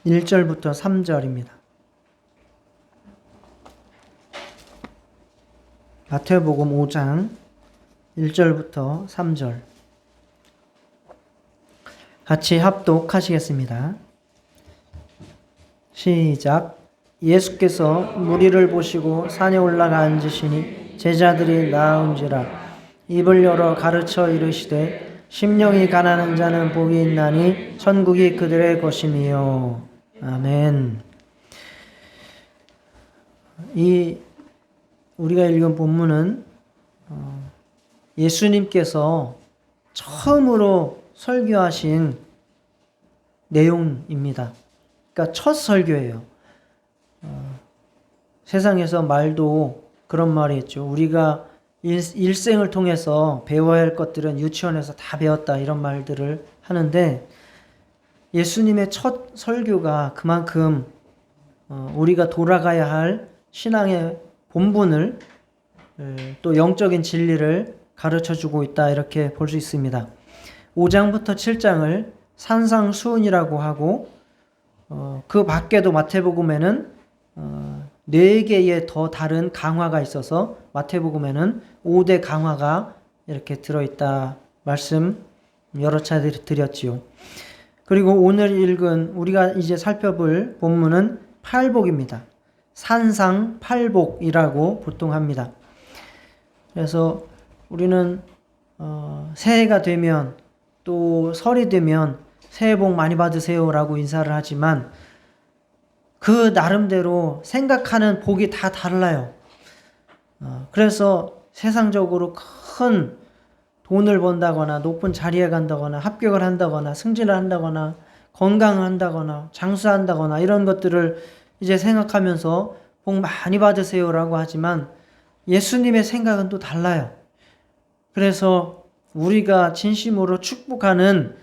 1절부터 3절입니다. 마태복음 5장 1절부터 3절 같이 합독하시겠습니다. 시작. 예수께서 무리를 보시고 산에 올라가 앉으시니 제자들이 나온지라 입을 열어 가르쳐 이르시되 심령이 가난한 자는 복이 있나니 천국이 그들의 것이니요. 아멘. 우리가 읽은 본문은 예수님께서 처음으로 설교하신 내용입니다. 그러니까 첫 설교예요. 세상에서 말도 그런 말이 있죠. 우리가 일생을 통해서 배워야 할 것들은 유치원에서 다 배웠다, 이런 말들을 하는데, 예수님의 첫 설교가 그만큼 우리가 돌아가야 할 신앙의 본분을, 또 영적인 진리를 가르쳐주고 있다, 이렇게 볼 수 있습니다. 5장부터 7장을 산상수훈이라고 하고, 그 밖에도 마태복음에는 4개의 더 다른 강화가 있어서 마태복음에는 5대 강화가 이렇게 들어있다 말씀 여러 차례 드렸지요. 그리고 오늘 읽은 우리가 이제 살펴볼 본문은 팔복입니다. 산상팔복이라고 보통 합니다. 그래서 우리는 새해가 되면 또 설이 되면 새해 복 많이 받으세요라고 인사를 하지만 그 나름대로 생각하는 복이 다 달라요. 그래서 세상적으로 큰 돈을 번다거나 높은 자리에 간다거나 합격을 한다거나 승진을 한다거나 건강을 한다거나 장수한다거나 이런 것들을 이제 생각하면서 복 많이 받으세요라고 하지만 예수님의 생각은 또 달라요. 그래서 우리가 진심으로 축복하는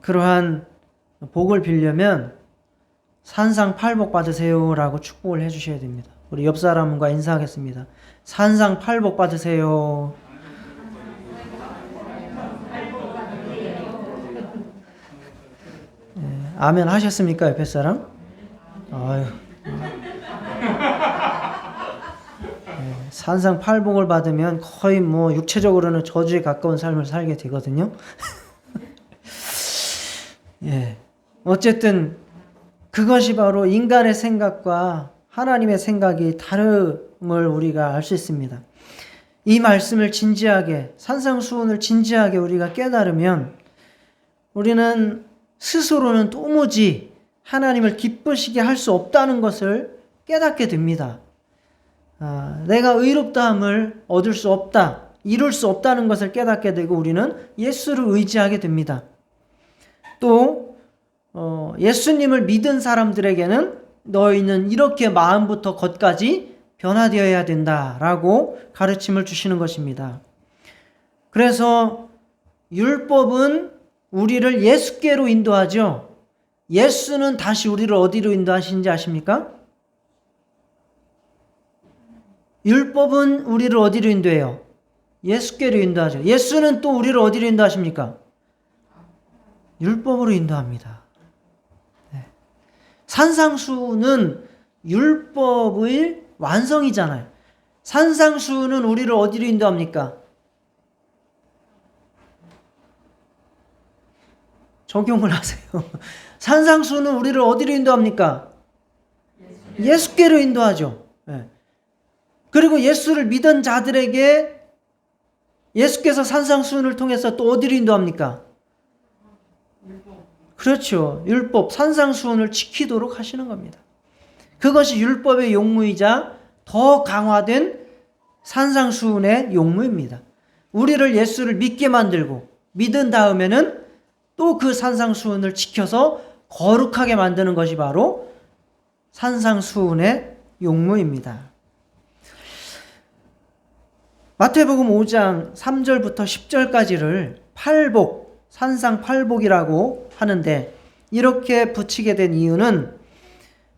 그러한 복을 빌려면 산상팔복 받으세요라고 축복을 해주셔야 됩니다. 우리 옆 사람과 인사하겠습니다. 산상팔복 받으세요. 네, 아멘 하셨습니까, 옆에 사람? 아유. 네, 산상팔복을 받으면 거의 육체적으로는 저주에 가까운 삶을 살게 되거든요. 예, 어쨌든 그것이 바로 인간의 생각과 하나님의 생각이 다름을 우리가 알 수 있습니다. 이 말씀을 진지하게, 산상수훈을 진지하게 우리가 깨달으면 우리는 스스로는 도무지 하나님을 기쁘시게 할 수 없다는 것을 깨닫게 됩니다. 내가 의롭다함을 얻을 수 없다, 이룰 수 없다는 것을 깨닫게 되고 우리는 예수를 의지하게 됩니다. 또 예수님을 믿은 사람들에게는 너희는 이렇게 마음부터 겉까지 변화되어야 된다라고 가르침을 주시는 것입니다. 그래서 율법은 우리를 예수께로 인도하죠. 예수는 다시 우리를 어디로 인도하시는지 아십니까? 율법은 우리를 어디로 인도해요? 예수께로 인도하죠. 예수는 또 우리를 어디로 인도하십니까? 율법으로 인도합니다. 산상수훈은 율법의 완성이잖아요. 산상수훈은 우리를 어디로 인도합니까? 적용을 하세요. 산상수훈은 우리를 어디로 인도합니까? 예수께로 인도하죠. 그리고 예수를 믿은 자들에게 예수께서 산상수훈을 통해서 또 어디로 인도합니까? 그렇죠. 율법, 산상수훈을 지키도록 하시는 겁니다. 그것이 율법의 용무이자 더 강화된 산상수훈의 용무입니다. 우리를 예수를 믿게 만들고 믿은 다음에는 또 그 산상수훈을 지켜서 거룩하게 만드는 것이 바로 산상수훈의 용무입니다. 마태복음 5장 3절부터 10절까지를 팔복, 산상팔복이라고 하는데 이렇게 붙이게 된 이유는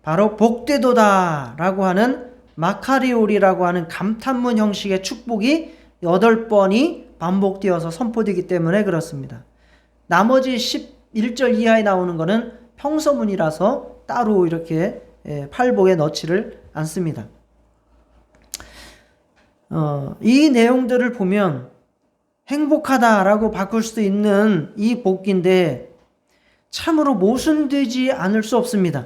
바로 복되도다 라고 하는 마카리오리라고 하는 감탄문 형식의 축복이 8번이 반복되어서 선포되기 때문에 그렇습니다. 나머지 11절 이하에 나오는 거는 평서문이라서 따로 이렇게 팔복에 넣지를 않습니다. 이 내용들을 보면 행복하다라고 바꿀 수 있는 이 복인데 참으로 모순되지 않을 수 없습니다.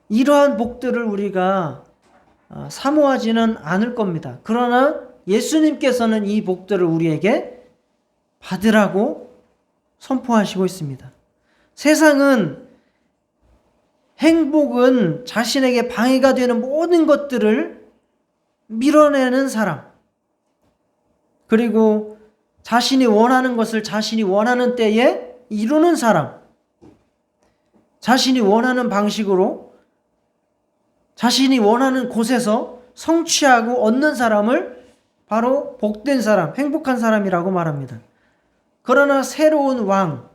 이러한 복들을 우리가 사모하지는 않을 겁니다. 그러나 예수님께서는 이 복들을 우리에게 받으라고 선포하시고 있습니다. 세상은 행복은 자신에게 방해가 되는 모든 것들을 밀어내는 사람, 그리고 자신이 원하는 것을 자신이 원하는 때에 이루는 사람, 자신이 원하는 방식으로 자신이 원하는 곳에서 성취하고 얻는 사람을 바로 복된 사람, 행복한 사람이라고 말합니다. 그러나 새로운 왕,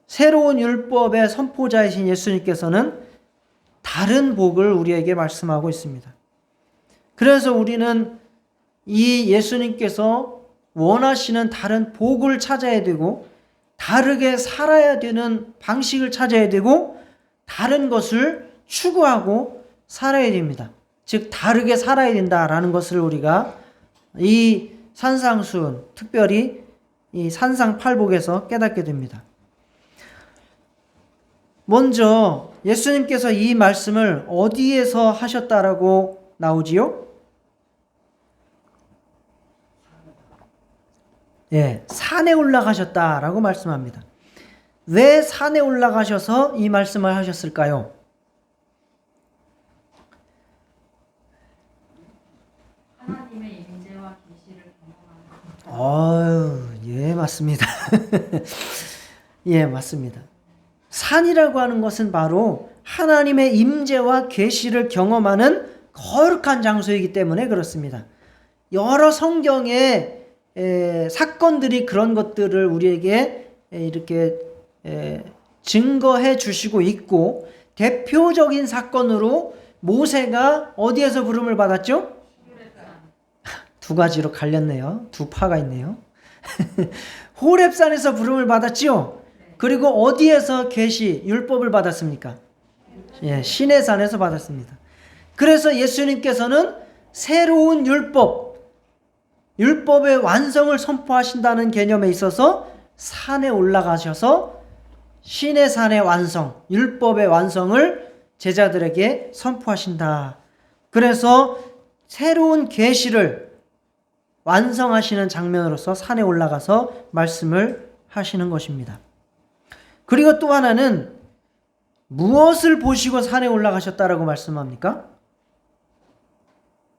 새로운 율법의 선포자이신 예수님께서는 다른 복을 우리에게 말씀하고 있습니다. 그래서 우리는 이 예수님께서 원하시는 다른 복을 찾아야 되고, 다르게 살아야 되는 방식을 찾아야 되고, 다른 것을 추구하고 살아야 됩니다. 즉 다르게 살아야 된다라는 것을 우리가 이 산상수훈, 특별히 이 산상팔복에서 깨닫게 됩니다. 먼저 예수님께서 이 말씀을 어디에서 하셨다라고 나오지요? 산에 올라가셨다라고 말씀합니다. 왜 산에 올라가셔서 이 말씀을 하셨을까요? 하나님의 임재와 계시를 경험하는. 맞습니다. 맞습니다. 산이라고 하는 것은 바로 하나님의 임재와 계시를 경험하는 거룩한 장소이기 때문에 그렇습니다. 여러 성경의 사건들이 그런 것들을 우리에게 이렇게 증거해 주시고 있고, 대표적인 사건으로 모세가 어디에서 부름을 받았죠? 두 가지로 갈렸네요. 두 파가 있네요. 호렙산에서 부름을 받았죠? 그리고 어디에서 계시, 율법을 받았습니까? 시내산에서 받았습니다. 그래서 예수님께서는 새로운 율법의 완성을 선포하신다는 개념에 있어서 산에 올라가셔서 시내산의 완성, 율법의 완성을 제자들에게 선포하신다. 그래서 새로운 계시를 완성하시는 장면으로서 산에 올라가서 말씀을 하시는 것입니다. 그리고 또 하나는 무엇을 보시고 산에 올라가셨다라고 말씀합니까?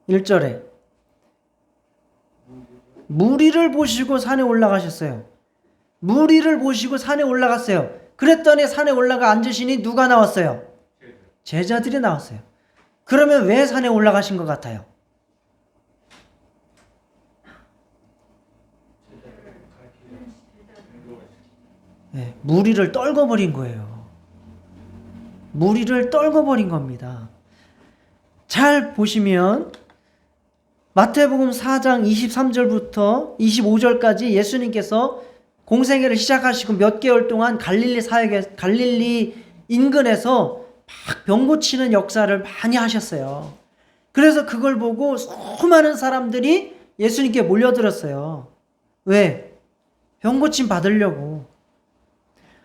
1절에 무리를 보시고 산에 올라가셨어요. 무리를 보시고 산에 올라갔어요. 그랬더니 산에 올라가 앉으시니 누가 나왔어요? 제자들이 나왔어요. 그러면 왜 산에 올라가신 것 같아요? 무리를 떨궈버린 거예요. 무리를 떨궈버린 겁니다. 잘 보시면 마태복음 4장 23절부터 25절까지 예수님께서 공생애를 시작하시고 몇 개월 동안 갈릴리 인근에서 막 병 고치는 역사를 많이 하셨어요. 그래서 그걸 보고 수많은 사람들이 예수님께 몰려들었어요. 왜? 병 고침 받으려고.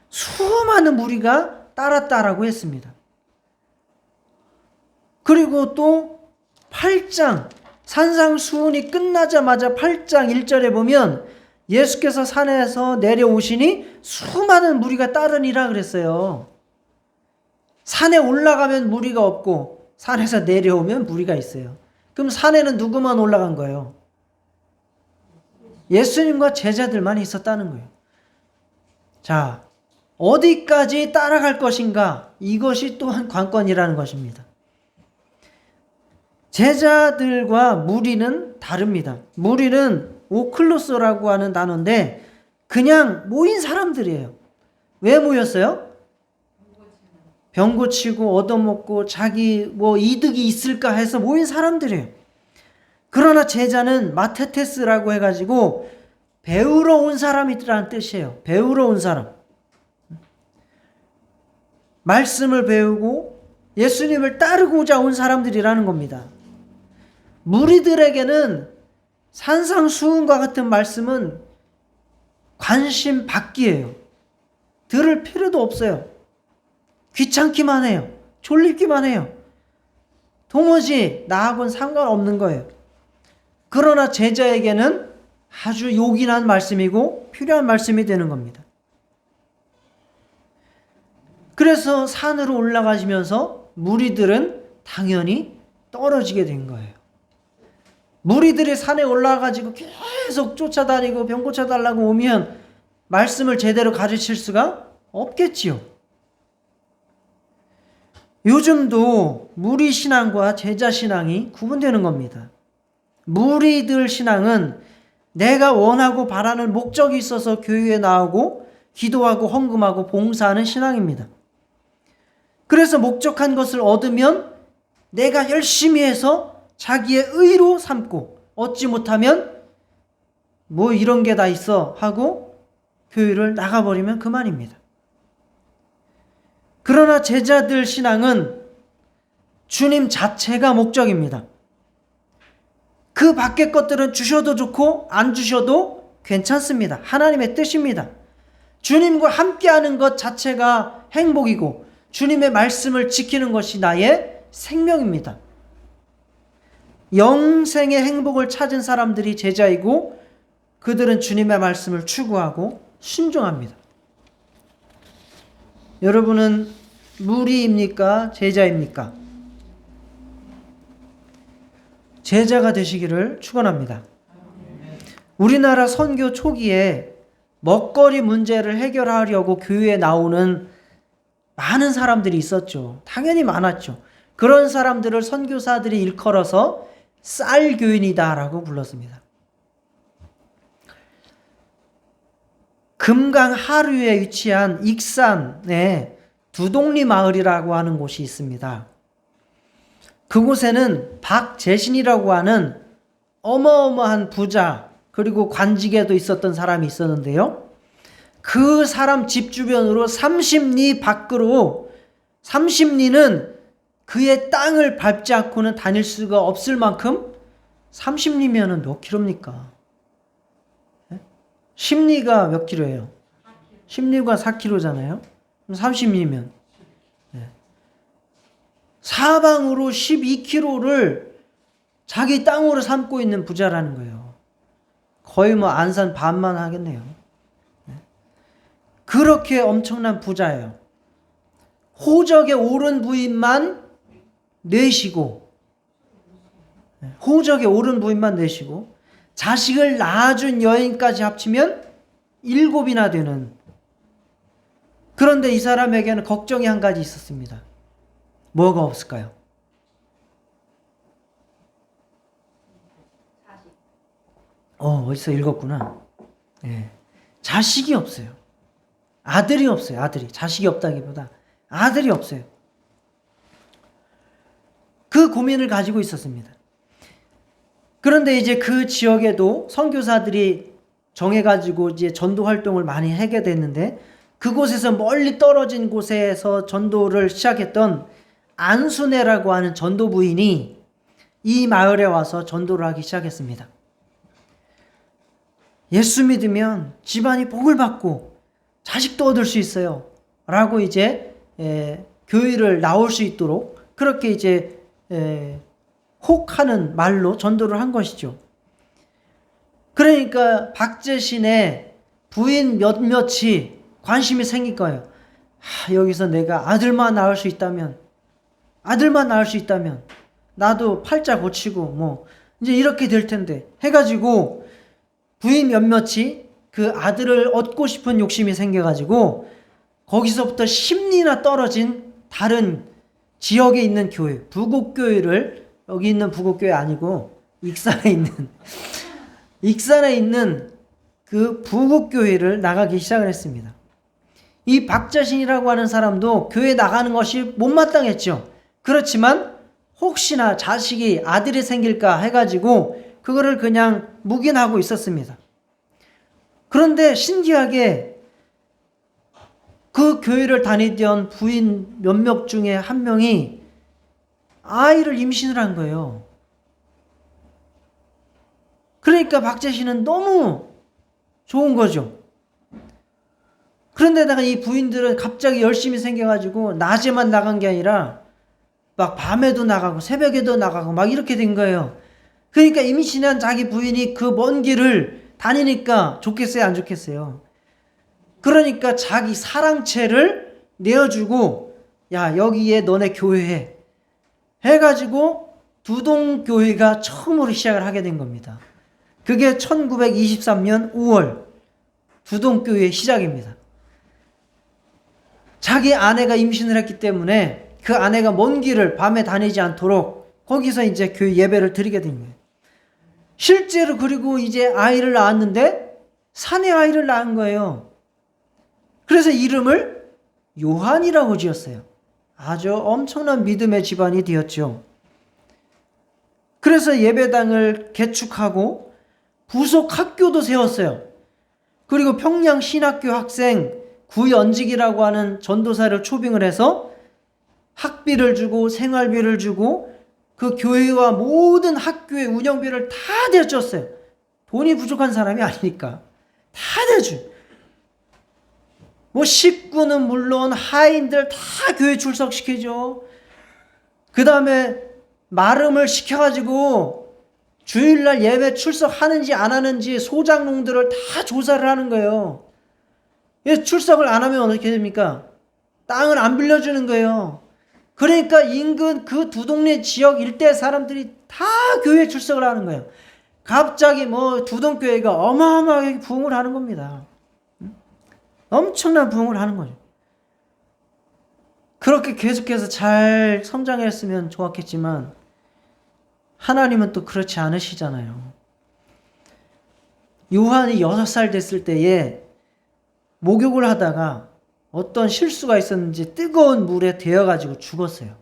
수많은 무리가 따랐다라고 했습니다. 그리고 또 8장 산상수훈이 끝나자마자 8장 1절에 보면 예수께서 산에서 내려오시니 수많은 무리가 따르니라 그랬어요. 산에 올라가면 무리가 없고 산에서 내려오면 무리가 있어요. 그럼 산에는 누구만 올라간 거예요? 예수님과 제자들만 있었다는 거예요. 자, 어디까지 따라갈 것인가? 이것이 또한 관건이라는 것입니다. 제자들과 무리는 다릅니다. 무리는 오클로스라고 하는 단어인데 그냥 모인 사람들이에요. 왜 모였어요? 병 고치고 얻어먹고 자기 이득이 있을까 해서 모인 사람들이에요. 그러나 제자는 마테테스라고 해가지고 배우러 온 사람이라는 뜻이에요. 배우러 온 사람. 말씀을 배우고 예수님을 따르고자 온 사람들이라는 겁니다. 무리들에게는 산상수훈과 같은 말씀은 관심 밖이에요. 들을 필요도 없어요. 귀찮기만 해요. 졸립기만 해요. 도무지 나하고는 상관없는 거예요. 그러나 제자에게는 아주 요긴한 말씀이고 필요한 말씀이 되는 겁니다. 그래서 산으로 올라가시면서 무리들은 당연히 떨어지게 된 거예요. 무리들이 산에 올라가지고 계속 쫓아다니고 병 고쳐달라고 오면 말씀을 제대로 가르칠 수가 없겠지요. 요즘도 무리 신앙과 제자 신앙이 구분되는 겁니다. 무리들 신앙은 내가 원하고 바라는 목적이 있어서 교회에 나오고 기도하고 헌금하고 봉사하는 신앙입니다. 그래서 목적한 것을 얻으면 내가 열심히 해서 자기의 의로 삼고 얻지 못하면 뭐 이런 게 다 있어 하고 교회를 나가버리면 그만입니다. 그러나 제자들 신앙은 주님 자체가 목적입니다. 그 밖의 것들은 주셔도 좋고 안 주셔도 괜찮습니다. 하나님의 뜻입니다. 주님과 함께하는 것 자체가 행복이고 주님의 말씀을 지키는 것이 나의 생명입니다. 영생의 행복을 찾은 사람들이 제자이고 그들은 주님의 말씀을 추구하고 순종합니다. 여러분은 무리입니까? 제자입니까? 제자가 되시기를 축원합니다. 우리나라 선교 초기에 먹거리 문제를 해결하려고 교회에 나오는 많은 사람들이 있었죠. 당연히 많았죠. 그런 사람들을 선교사들이 일컬어서 쌀교인이다라고 불렀습니다. 금강 하류에 위치한 익산에 두동리 마을이라고 하는 곳이 있습니다. 그곳에는 박재신이라고 하는 어마어마한 부자 그리고 관직에도 있었던 사람이 있었는데요. 그 사람 집 주변으로 30리 밖으로 30리는 그의 땅을 밟지 않고는 다닐 수가 없을 만큼 30리면은 몇 킬로입니까? 10리가 몇 킬로예요? 10리가 4킬로잖아요. 30리면 사방으로 12킬로를 자기 땅으로 삼고 있는 부자라는 거예요. 거의 뭐 안산 반만 하겠네요. 그렇게 엄청난 부자예요. 호적에 오른 부인만 내시고 호적에 오른 부인만 내시고 자식을 낳아준 여인까지 합치면 7이나 되는. 그런데 이 사람에게는 걱정이 한 가지 있었습니다. 뭐가 없을까요? 어디서 읽었구나. 예. 자식이 없어요. 아들이 없어요. 아들이. 자식이 없다기보다 아들이 없어요. 그 고민을 가지고 있었습니다. 그런데 이제 그 지역에도 선교사들이 정해가지고 이제 전도 활동을 많이 하게 됐는데 그곳에서 멀리 떨어진 곳에서 전도를 시작했던 안순애라고 하는 전도 부인이 이 마을에 와서 전도를 하기 시작했습니다. 예수 믿으면 집안이 복을 받고 자식도 얻을 수 있어요. 라고 이제 교회를 나올 수 있도록 그렇게 이제 혹하는 말로 전도를 한 것이죠. 그러니까 박재신의 부인 몇몇이 관심이 생길 거예요. 여기서 내가 아들만 낳을 수 있다면 나도 팔자 고치고 뭐 이제 이렇게 될 텐데 해가지고 부인 몇몇이 그 아들을 얻고 싶은 욕심이 생겨가지고 거기서부터 10리나 떨어진 다른 지역에 있는 교회, 부곡교회를, 여기 있는 부곡교회 아니고 익산에 있는 그 부곡교회를 나가기 시작을 했습니다. 이 박자신이라고 하는 사람도 교회 나가는 것이 못마땅했죠. 그렇지만 혹시나 아들이 생길까 해가지고 그거를 그냥 묵인하고 있었습니다. 그런데 신기하게 그 교회를 다니던 부인 몇몇 중에 한 명이 아이를 임신을 한 거예요. 그러니까 박재 씨는 너무 좋은 거죠. 그런데다가 이 부인들은 갑자기 열심히 생겨가지고 낮에만 나간 게 아니라 막 밤에도 나가고 새벽에도 나가고 막 이렇게 된 거예요. 그러니까 임신한 자기 부인이 그 먼 길을 다니니까 좋겠어요, 안 좋겠어요? 그러니까 자기 사랑채를 내어주고, 야, 여기에 너네 교회해 해가지고 두동교회가 처음으로 시작을 하게 된 겁니다. 그게 1923년 5월 두동교회의 시작입니다. 자기 아내가 임신을 했기 때문에 그 아내가 먼 길을 밤에 다니지 않도록 거기서 이제 교회 예배를 드리게 된 거예요. 실제로 그리고 이제 아이를 낳았는데 사내 아이를 낳은 거예요. 그래서 이름을 요한이라고 지었어요. 아주 엄청난 믿음의 집안이 되었죠. 그래서 예배당을 개축하고 부속 학교도 세웠어요. 그리고 평양 신학교 학생 구연직이라고 하는 전도사를 초빙을 해서 학비를 주고 생활비를 주고 그 교회와 모든 학교의 운영비를 다 대줬어요. 돈이 부족한 사람이 아니니까 다 대줘. 뭐 식구는 물론 하인들 다 교회 출석시키죠. 그 다음에 마름을 시켜가지고 주일날 예배 출석하는지 안 하는지 소장농들을 다 조사를 하는 거예요. 출석을 안 하면 어떻게 됩니까? 땅을 안 빌려주는 거예요. 그러니까 인근 그 두 동네 지역 일대 사람들이 다 교회에 출석을 하는 거예요. 갑자기 뭐 두동교회가 어마어마하게 부흥을 하는 겁니다. 엄청난 부흥을 하는 거죠. 그렇게 계속해서 잘 성장했으면 좋았겠지만 하나님은 또 그렇지 않으시잖아요. 요한이 6살 됐을 때에 목욕을 하다가 어떤 실수가 있었는지 뜨거운 물에 데어가지고 죽었어요.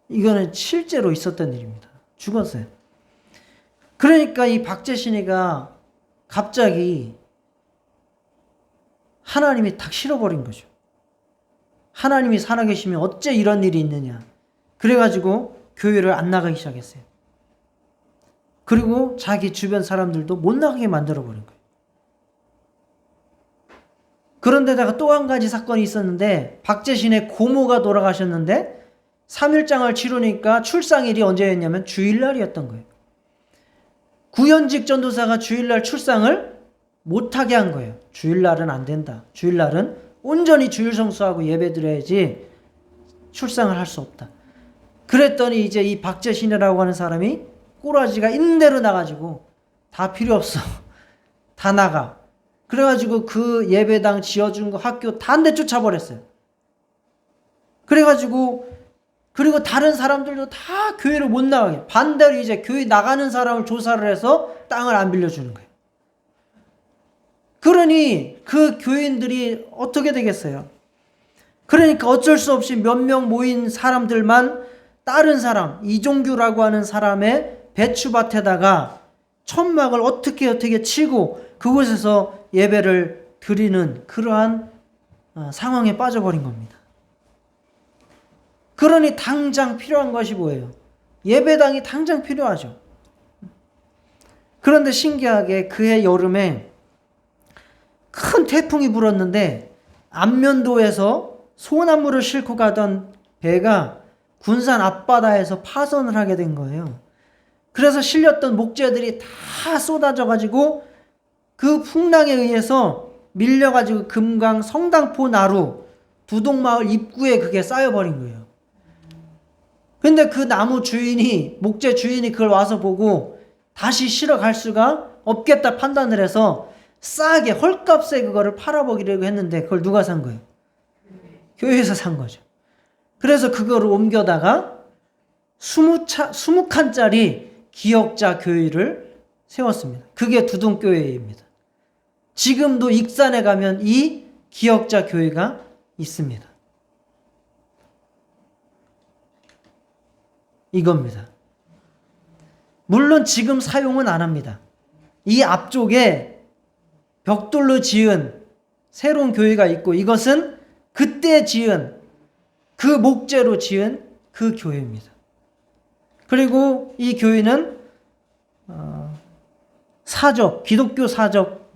이거는 실제로 있었던 일입니다. 죽었어요. 그러니까 이 박재신이가 갑자기 하나님이 탁 싫어버린 거죠. 하나님이 살아계시면 어째 이런 일이 있느냐. 그래가지고 교회를 안 나가기 시작했어요. 그리고 자기 주변 사람들도 못 나가게 만들어버린 거예요. 그런데다가 또 한 가지 사건이 있었는데 박재신의 고모가 돌아가셨는데 3일장을 치르니까 출상일이 언제였냐면 주일날이었던 거예요. 구현직 전도사가 주일날 출상을 못하게 한 거예요. 주일날은 안 된다. 주일날은 온전히 주일 성수하고 예배 드려야지 출상을 할 수 없다. 그랬더니 이제 이 박재신이라고 하는 사람이 꼬라지가 있는 대로 나가지고 다 필요 없어. 다 나가. 그래가지고 그 예배당 지어준 거 학교 다 한 대 쫓아버렸어요. 그래가지고 그리고 다른 사람들도 다 교회를 못 나가게. 반대로 이제 교회 나가는 사람을 조사를 해서 땅을 안 빌려주는 거예요. 그러니 그 교인들이 어떻게 되겠어요? 그러니까 어쩔 수 없이 몇 명 모인 사람들만 다른 사람, 이종규라고 하는 사람의 배추밭에다가 천막을 어떻게 치고 그곳에서 예배를 드리는 그러한 상황에 빠져버린 겁니다. 그러니 당장 필요한 것이 뭐예요? 예배당이 당장 필요하죠. 그런데 신기하게 그해 여름에 큰 태풍이 불었는데 안면도에서 소나무를 싣고 가던 배가 군산 앞바다에서 파선을 하게 된 거예요. 그래서 실렸던 목재들이 다 쏟아져 가지고 그 풍랑에 의해서 밀려가지고 금강 성당포 나루 두동마을 입구에 그게 쌓여버린 거예요. 근데 그 나무 주인이, 목재 주인이 그걸 와서 보고 다시 실어 갈 수가 없겠다 판단을 해서 싸게 헐값에 그거를 팔아보기로 했는데 그걸 누가 산 거예요? 교회에서 산 거죠. 그래서 그거를 옮겨다가 20칸짜리 기역자 교회를 세웠습니다. 그게 두동교회입니다. 지금도 익산에 가면 이 기역자 교회가 있습니다. 이겁니다. 물론 지금 사용은 안 합니다. 이 앞쪽에 벽돌로 지은 새로운 교회가 있고, 이것은 그때 지은 그 목재로 지은 그 교회입니다. 그리고 이 교회는 기독교 사적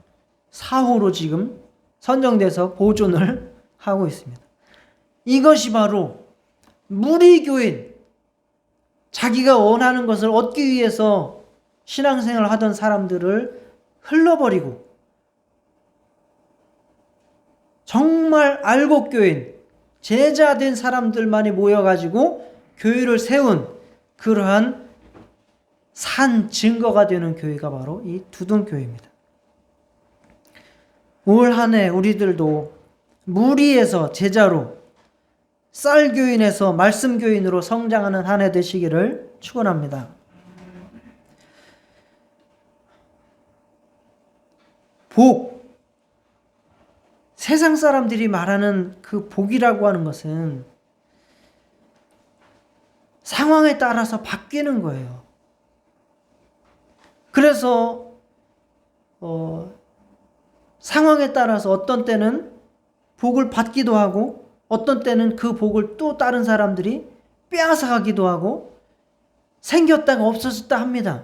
4호로 지금 선정돼서 보존을 하고 있습니다. 이것이 바로 무리교인, 자기가 원하는 것을 얻기 위해서 신앙생활을 하던 사람들을 흘러버리고 정말 알곡교인, 제자된 사람들만이 모여가지고 교회를 세운 그러한 산 증거가 되는 교회가 바로 이 두둥교회입니다. 올 한 해 우리들도 무리에서 제자로, 쌀교인에서 말씀교인으로 성장하는 한 해 되시기를 축원합니다. 복, 세상 사람들이 말하는 그 복이라고 하는 것은 상황에 따라서 바뀌는 거예요. 그래서 상황에 따라서 어떤 때는 복을 받기도 하고, 어떤 때는 그 복을 또 다른 사람들이 빼앗아가기도 하고, 생겼다가 없어졌다 합니다.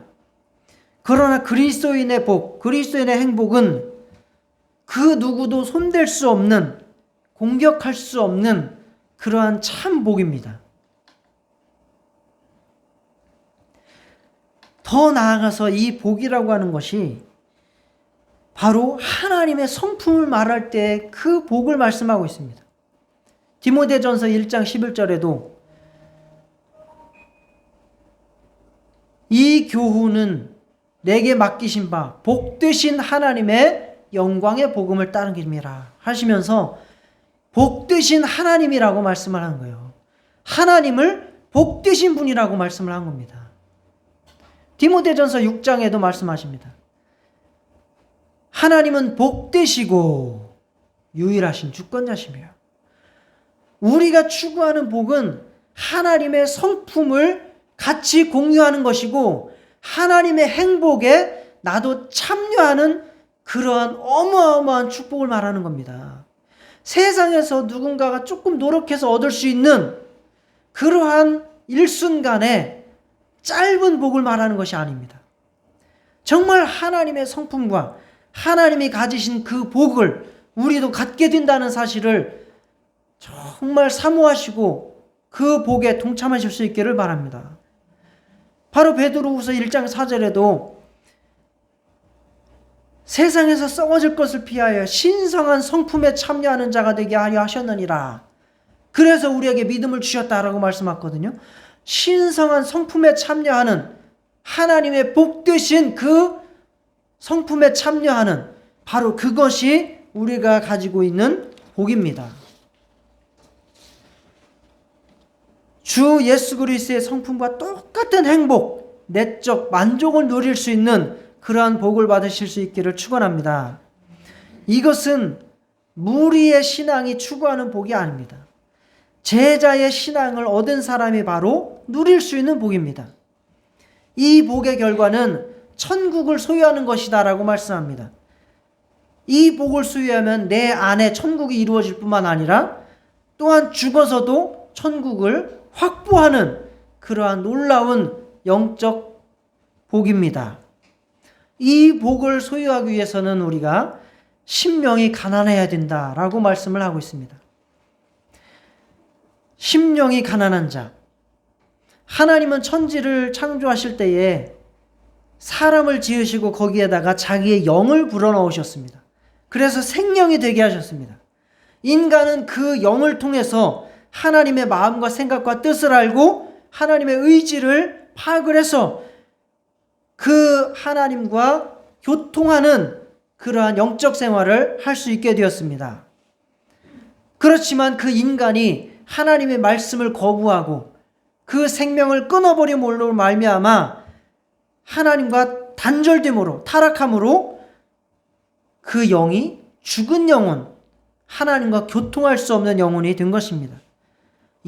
그러나 그리스도인의 복, 그리스도인의 행복은 그 누구도 손댈 수 없는, 공격할 수 없는 그러한 참 복입니다. 더 나아가서 이 복이라고 하는 것이 바로 하나님의 성품을 말할 때 그 복을 말씀하고 있습니다. 디모데전서 1장 11절에도 이 교훈은 내게 맡기신 바 복되신 하나님의 영광의 복음을 따르기니라 하시면서 복되신 하나님이라고 말씀을 한 거예요. 하나님을 복되신 분이라고 말씀을 한 겁니다. 디모데전서 6장에도 말씀하십니다. 하나님은 복되시고 유일하신 주권자시며, 우리가 추구하는 복은 하나님의 성품을 같이 공유하는 것이고 하나님의 행복에 나도 참여하는 그러한 어마어마한 축복을 말하는 겁니다. 세상에서 누군가가 조금 노력해서 얻을 수 있는 그러한 일순간의 짧은 복을 말하는 것이 아닙니다. 정말 하나님의 성품과 하나님이 가지신 그 복을 우리도 갖게 된다는 사실을 정말 사모하시고 그 복에 동참하실 수 있기를 바랍니다. 바로 베드로후서 1장 4절에도 세상에서 썩어질 것을 피하여 신성한 성품에 참여하는 자가 되게 하려 하셨느니라. 그래서 우리에게 믿음을 주셨다라고 말씀하거든요. 신성한 성품에 참여하는, 하나님의 복되신 그 성품에 참여하는, 바로 그것이 우리가 가지고 있는 복입니다. 주 예수 그리스도의 성품과 똑같은 행복, 내적 만족을 누릴 수 있는 그러한 복을 받으실 수 있기를 축원합니다. 이것은 무리의 신앙이 추구하는 복이 아닙니다. 제자의 신앙을 얻은 사람이 바로 누릴 수 있는 복입니다. 이 복의 결과는 천국을 소유하는 것이다라고 말씀합니다. 이 복을 소유하면 내 안에 천국이 이루어질 뿐만 아니라 또한 죽어서도 천국을 확보하는 그러한 놀라운 영적 복입니다. 이 복을 소유하기 위해서는 우리가 심령이 가난해야 된다라고 말씀을 하고 있습니다. 심령이 가난한 자, 하나님은 천지를 창조하실 때에 사람을 지으시고 거기에다가 자기의 영을 불어넣으셨습니다. 그래서 생명이 되게 하셨습니다. 인간은 그 영을 통해서 하나님의 마음과 생각과 뜻을 알고 하나님의 의지를 파악을 해서 그 하나님과 교통하는 그러한 영적 생활을 할 수 있게 되었습니다. 그렇지만 그 인간이 하나님의 말씀을 거부하고 그 생명을 끊어버림으로 말미암아 하나님과 단절됨으로, 타락함으로 그 영이 죽은 영혼, 하나님과 교통할 수 없는 영혼이 된 것입니다.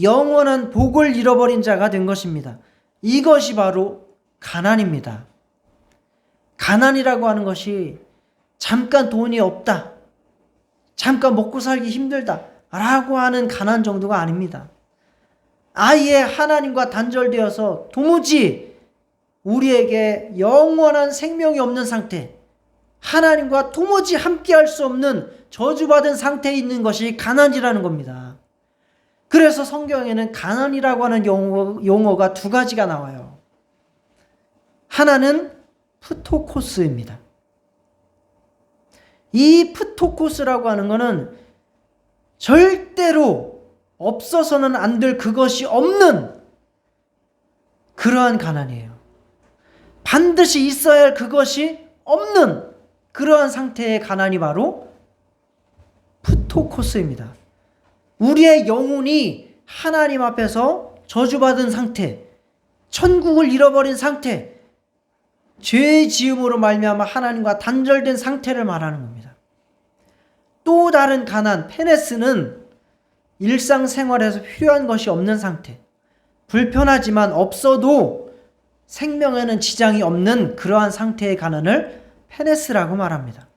영원한 복을 잃어버린 자가 된 것입니다. 이것이 바로 가난입니다. 가난이라고 하는 것이 잠깐 돈이 없다, 잠깐 먹고 살기 힘들다 라고 하는 가난 정도가 아닙니다. 아예 하나님과 단절되어서 도무지 우리에게 영원한 생명이 없는 상태, 하나님과 도무지 함께할 수 없는 저주받은 상태에 있는 것이 가난이라는 겁니다. 그래서 성경에는 가난이라고 하는 용어가 두 가지가 나와요. 하나는 프토코스입니다. 이 프토코스라고 하는 것은 절대로 없어서는 안 될 그것이 없는 그러한 가난이에요. 반드시 있어야 할 그것이 없는 그러한 상태의 가난이 바로 프토코스입니다. 우리의 영혼이 하나님 앞에서 저주받은 상태, 천국을 잃어버린 상태, 죄의 지음으로 말미암아 하나님과 단절된 상태를 말하는 겁니다. 또 다른 가난, 페네스는 일상생활에서 필요한 것이 없는 상태, 불편하지만 없어도 생명에는 지장이 없는 그러한 상태의 가난을 페네스라고 말합니다.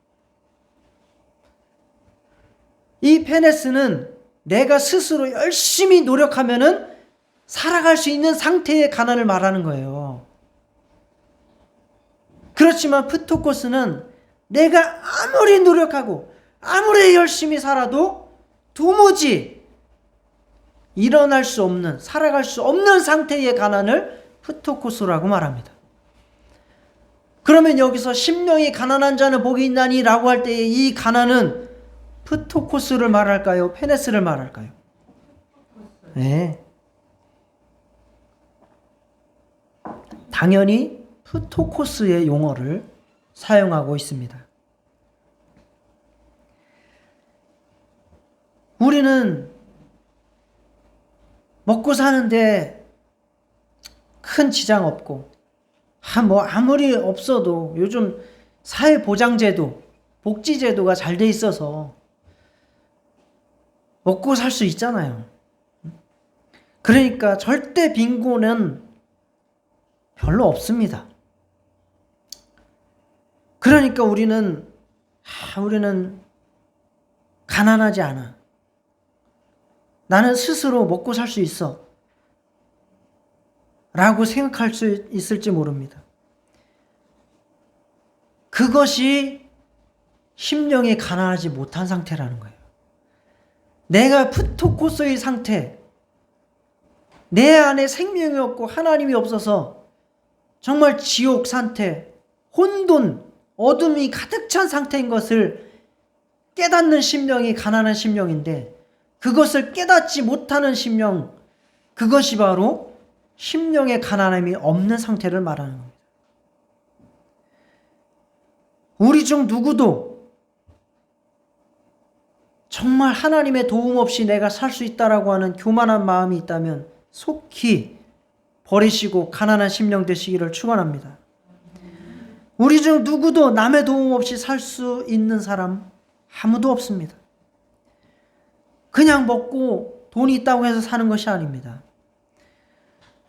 이 페네스는 내가 스스로 열심히 노력하면은 살아갈 수 있는 상태의 가난을 말하는 거예요. 그렇지만 프토코스는 내가 아무리 노력하고 아무리 열심히 살아도 도무지 일어날 수 없는, 살아갈 수 없는 상태의 가난을 프토코스라고 말합니다. 그러면 여기서 심령이 가난한 자는 복이 있나니 라고 할 때의 이 가난은 프토코스를 말할까요? 페네스를 말할까요? 네. 당연히 프토코스의 용어를 사용하고 있습니다. 우리는 먹고 사는데 큰 지장 없고, 아무리 없어도 요즘 사회보장제도, 복지제도가 잘 돼 있어서 먹고 살 수 있잖아요. 그러니까 절대 빈곤은 별로 없습니다. 그러니까 우리는 가난하지 않아. 나는 스스로 먹고 살 수 있어 라고 생각할 수 있을지 모릅니다. 그것이 심령이 가난하지 못한 상태라는 거예요. 내가 프토코스의 상태, 내 안에 생명이 없고 하나님이 없어서 정말 지옥 상태, 혼돈, 어둠이 가득 찬 상태인 것을 깨닫는 심령이 가난한 심령인데, 그것을 깨닫지 못하는 심령, 그것이 바로 심령의 가난함이 없는 상태를 말하는 겁니다. 우리 중 누구도 정말 하나님의 도움 없이 내가 살 수 있다라고 하는 교만한 마음이 있다면 속히 버리시고 가난한 심령 되시기를 축원합니다. 우리 중 누구도 남의 도움 없이 살 수 있는 사람 아무도 없습니다. 그냥 먹고 돈이 있다고 해서 사는 것이 아닙니다.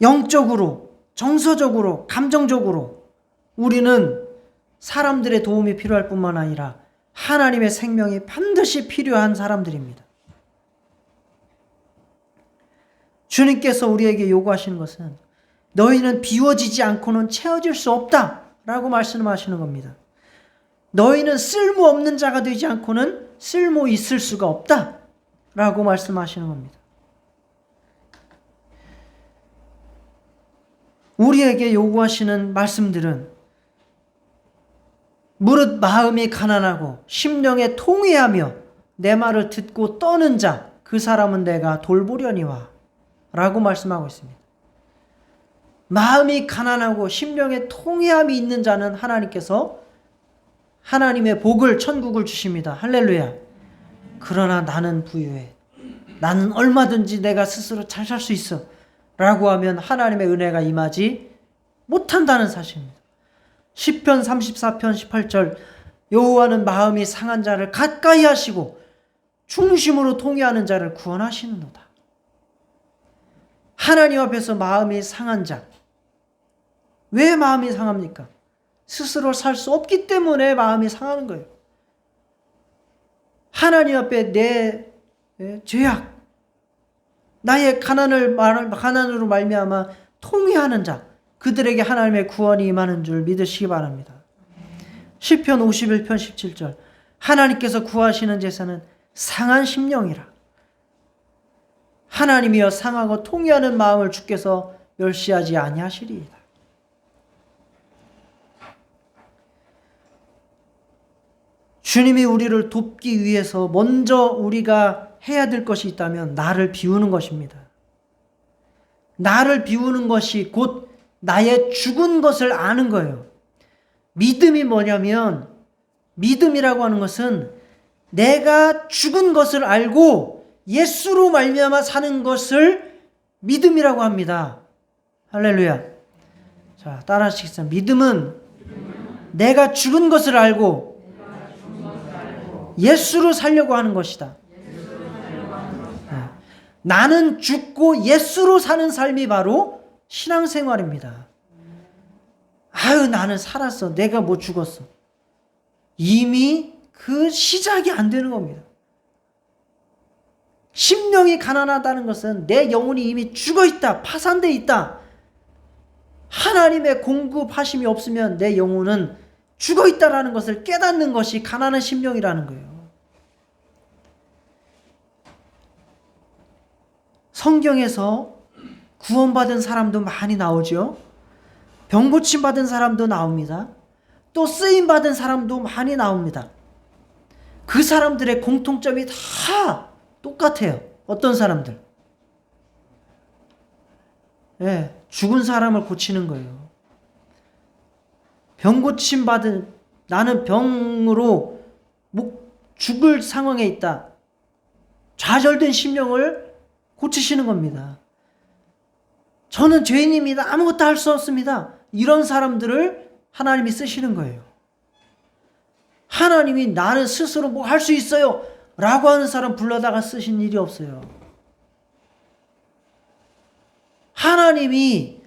영적으로, 정서적으로, 감정적으로 우리는 사람들의 도움이 필요할 뿐만 아니라 하나님의 생명이 반드시 필요한 사람들입니다. 주님께서 우리에게 요구하시는 것은 너희는 비워지지 않고는 채워질 수 없다 라고 말씀하시는 겁니다. 너희는 쓸모없는 자가 되지 않고는 쓸모 있을 수가 없다 라고 말씀하시는 겁니다. 우리에게 요구하시는 말씀들은 무릇 마음이 가난하고 심령에 통회하며 내 말을 듣고 떠는 자, 그 사람은 내가 돌보려니와 라고 말씀하고 있습니다. 마음이 가난하고 심령에 통회함이 있는 자는 하나님께서 하나님의 복을, 천국을 주십니다. 할렐루야. 그러나 나는 부유해, 나는 얼마든지 내가 스스로 잘 살 수 있어 라고 하면 하나님의 은혜가 임하지 못한다는 사실입니다. 시편 34편 18절, 여호와는 마음이 상한 자를 가까이 하시고 중심으로 통회하는 자를 구원하시는도다. 하나님 앞에서 마음이 상한 자, 왜 마음이 상합니까? 스스로 살 수 없기 때문에 마음이 상하는 거예요. 하나님 앞에 내 죄악, 나의 가난으로 말미암아 통회하는 자, 그들에게 하나님의 구원이 임하는 줄 믿으시기 바랍니다. 시편 51편 17절, 하나님께서 구하시는 제사는 상한 심령이라. 하나님이여 상하고 통회하는 마음을 주께서 멸시하지 아니하시리이다. 주님이 우리를 돕기 위해서 먼저 우리가 해야 될 것이 있다면 나를 비우는 것입니다. 나를 비우는 것이 곧 나의 죽은 것을 아는 거예요. 믿음이 뭐냐면, 믿음이라고 하는 것은 내가 죽은 것을 알고 예수로 말미암아 사는 것을 믿음이라고 합니다. 할렐루야. 자, 따라 하시겠습니다. 믿음은 내가 죽은 것을 알고 예수로 살려고 하는 것이다. 나는 죽고 예수로 사는 삶이 바로 신앙생활입니다. 아유, 나는 살았어. 내가 뭐 죽었어. 이미 그 시작이 안 되는 겁니다. 심령이 가난하다는 것은 내 영혼이 이미 죽어 있다. 파산되어 있다. 하나님의 공급하심이 없으면 내 영혼은 죽어 있다라는 것을 깨닫는 것이 가난한 심령이라는 거예요. 성경에서 구원받은 사람도 많이 나오죠. 병 고침 받은 사람도 나옵니다. 또 쓰임 받은 사람도 많이 나옵니다. 그 사람들의 공통점이 다 똑같아요. 어떤 사람들? 죽은 사람을 고치는 거예요. 병 고침 받은, 나는 병으로 죽을 상황에 있다. 좌절된 심령을 고치시는 겁니다. 저는 죄인입니다. 아무것도 할 수 없습니다. 이런 사람들을 하나님이 쓰시는 거예요. 하나님이 나는 스스로 뭐 할 수 있어요 라고 하는 사람 불러다가 쓰신 일이 없어요. 하나님이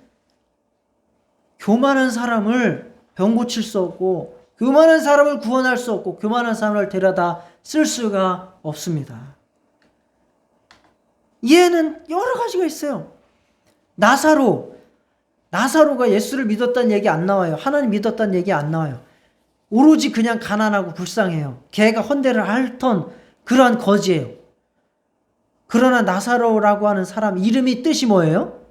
교만한 사람을 병 고칠 수 없고, 교만한 사람을 구원할 수 없고, 교만한 사람을 데려다 쓸 수가 없습니다. 얘는 여러 가지가 있어요. 나사로가 예수를 믿었다는 얘기 안 나와요. 하나님 믿었다는 얘기 안 나와요. 오로지 그냥 가난하고 불쌍해요. 걔가 헌대를 핥던 그러한 거지예요. 그러나 나사로라고 하는 사람 이름이 뜻이 뭐예요?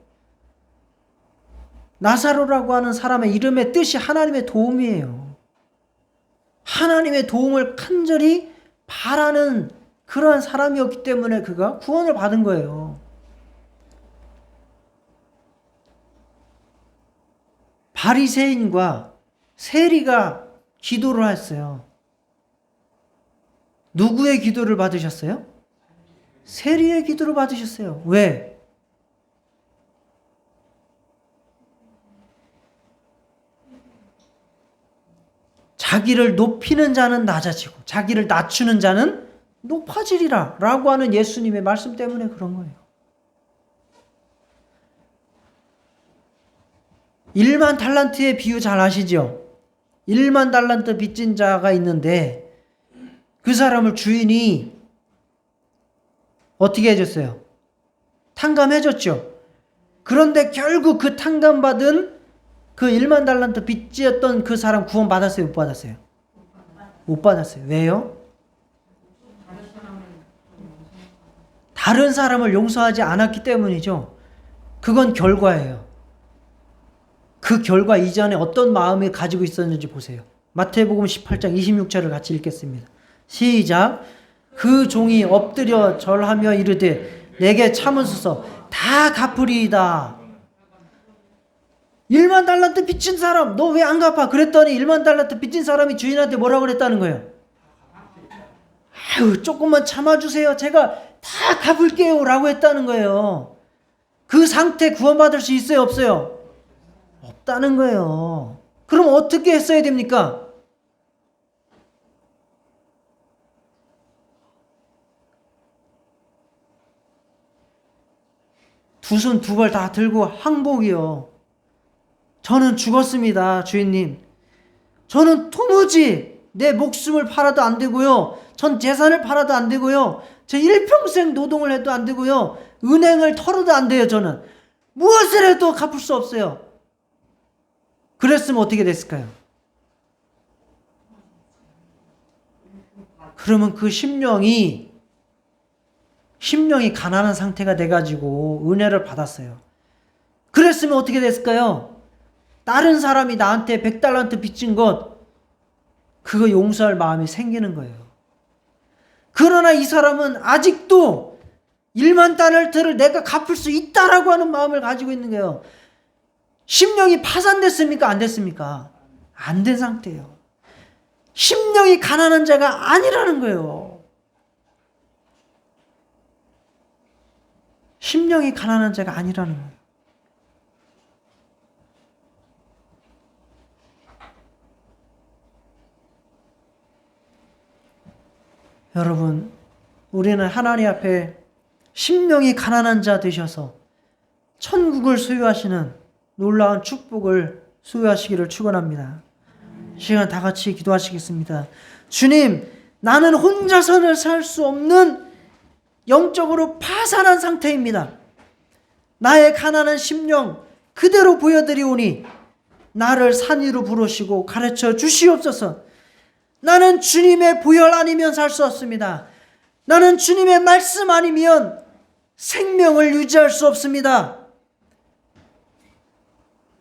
나사로라고 하는 사람의 이름의 뜻이 하나님의 도움이에요. 하나님의 도움을 간절히 바라는 그러한 사람이었기 때문에 그가 구원을 받은 거예요. 바리새인과 세리가 기도를 했어요. 누구의 기도를 받으셨어요? 세리의 기도를 받으셨어요. 왜? 자기를 높이는 자는 낮아지고 자기를 낮추는 자는 높아지리라 라고 하는 예수님의 말씀 때문에 그런 거예요. 1만 달란트의 비유 잘 아시죠? 1만 달란트 빚진 자가 있는데 그 사람을 주인이 어떻게 해줬어요? 탕감해줬죠. 그런데 결국 그 탕감받은 그 1만 달란트 빚지었던 그 사람 구원 받았어요? 못 받았어요? 못 받았어요. 왜요? 다른 사람을 용서하지 않았기 때문이죠. 그건 결과예요. 그 결과 이전에 어떤 마음을 가지고 있었는지 보세요. 마태복음 18장 26절을 같이 읽겠습니다. 시작. 그 종이 엎드려 절하며 이르되 내게 참으소서 다 갚으리이다. 1만 달란트 빚진 사람 너 왜 안 갚아? 그랬더니 1만 달란트 빚진 사람이 주인한테 뭐라고 그랬다는 거예요? 아유, 조금만 참아주세요. 제가 다 갚을게요 라고 했다는 거예요. 그 상태 구원받을 수 있어요? 없어요? 없다는 거예요. 그럼 어떻게 했어야 됩니까? 두 손 두 발 다 들고 항복이요. 저는 죽었습니다, 주인님. 저는 도무지 내 목숨을 팔아도 안 되고요. 전 재산을 팔아도 안 되고요. 제 일평생 노동을 해도 안 되고요. 은행을 털어도 안 돼요. 저는 무엇을 해도 갚을 수 없어요. 그랬으면 어떻게 됐을까요? 그러면 그 심령이 가난한 상태가 돼가지고 은혜를 받았어요. 그랬으면 어떻게 됐을까요? 다른 사람이 나한테 100달란트 빚진 것, 그거 용서할 마음이 생기는 거예요. 그러나 이 사람은 아직도 1만 달란트를 내가 갚을 수 있다라고 하는 마음을 가지고 있는 거예요. 심령이 파산됐습니까? 안 됐습니까? 안 된 상태예요. 심령이 가난한 자가 아니라는 거예요. 심령이 가난한 자가 아니라는 거예요. 여러분, 우리는 하나님 앞에 심령이 가난한 자 되셔서 천국을 소유하시는 놀라운 축복을 소유하시기를 축원합니다. 이 시간 다 같이 기도하시겠습니다. 주님, 나는 혼자서는 살 수 없는 영적으로 파산한 상태입니다. 나의 가난한 심령 그대로 보여드리오니 나를 산 위로 부르시고 가르쳐 주시옵소서. 나는 주님의 보혈 아니면 살 수 없습니다. 나는 주님의 말씀 아니면 생명을 유지할 수 없습니다.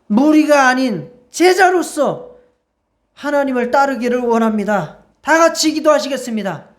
무리가 아닌 제자로서 하나님을 따르기를 원합니다. 다 같이 기도하시겠습니다.